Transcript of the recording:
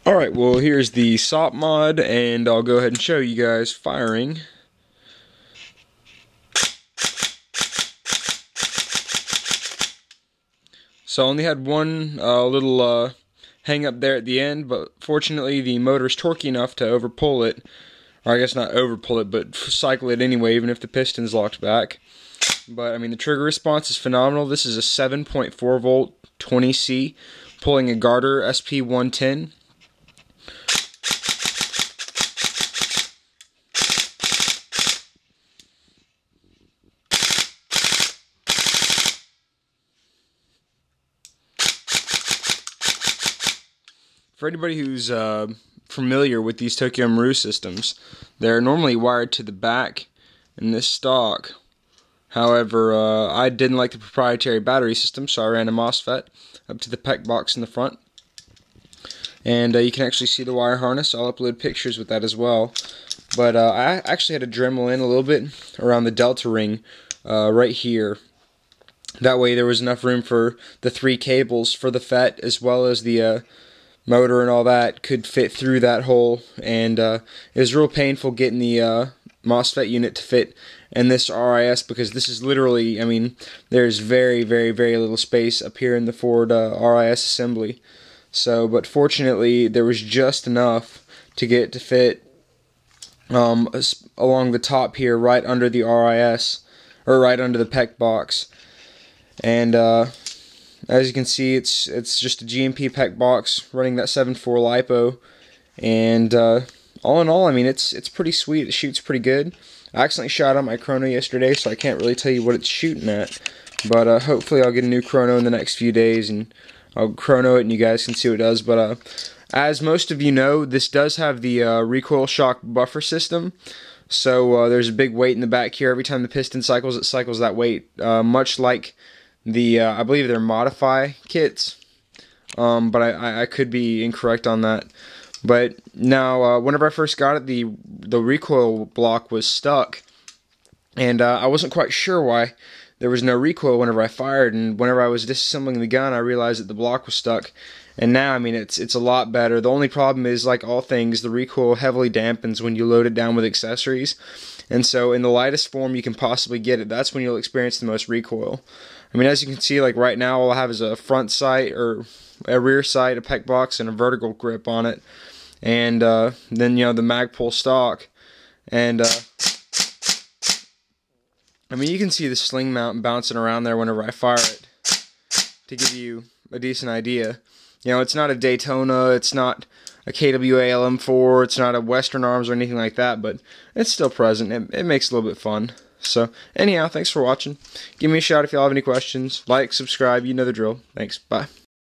Alright, well here's the Sopmod, and I'll go ahead and show you guys firing. So I only had one little hang up there at the end, but fortunately the motor's torquey enough to overpull it. Or I guess not overpull it, but cycle it anyway, even if the piston's locked back. But I mean, the trigger response is phenomenal. This is a 7.4 volt 20C pulling a Garter SP110. For anybody who's familiar with these Tokyo Marui systems, they're normally wired to the back in this stock. However, I didn't like the proprietary battery system, so I ran a MOSFET up to the PEC box in the front. And you can actually see the wire harness. I'll upload pictures with that as well. But I actually had to Dremel in a little bit around the delta ring right here. That way there was enough room for the 3 cables for the FET, as well as the motor and all that could fit through that hole. And it was real painful getting the MOSFET unit to fit in this RIS, because this is literally, I mean, there's very little space up here in the Ford RIS assembly. So, but fortunately there was just enough to get it to fit along the top here, right under the RIS, or right under the PEC box. And as you can see, it's just a GMP PEC box running that 7.4 LiPo, and all in all, I mean, it's pretty sweet. It shoots pretty good. I accidentally shot out my chrono yesterday, so I can't really tell you what it's shooting at, but hopefully I'll get a new chrono in the next few days, and I'll chrono it and you guys can see what it does. But as most of you know, this does have the recoil shock buffer system. So there's a big weight in the back here. Every time the piston cycles, it cycles that weight, much like the I believe they're Modify kits, but I could be incorrect on that. But now, whenever I first got it, the recoil block was stuck, and I wasn't quite sure why there was no recoil whenever I fired. And whenever I was disassembling the gun, I realized that the block was stuck. And now, I mean, it's a lot better. The only problem is, like all things, the recoil heavily dampens when you load it down with accessories. And so, in the lightest form you can possibly get it, that's when you'll experience the most recoil. I mean, as you can see, like right now, all I have is a front sight, or a rear sight, a PEC box, and a vertical grip on it. And then, you know, the Magpul stock. And I mean, you can see the sling mount bouncing around there whenever I fire it, to give you a decent idea. You know, it's not a Daytona, it's not a KWA LM4, it's not a Western Arms or anything like that, but it's still present. It makes it a little bit fun. So, anyhow, thanks for watching. Give me a shout if y'all have any questions. Like, subscribe, you know the drill. Thanks, bye.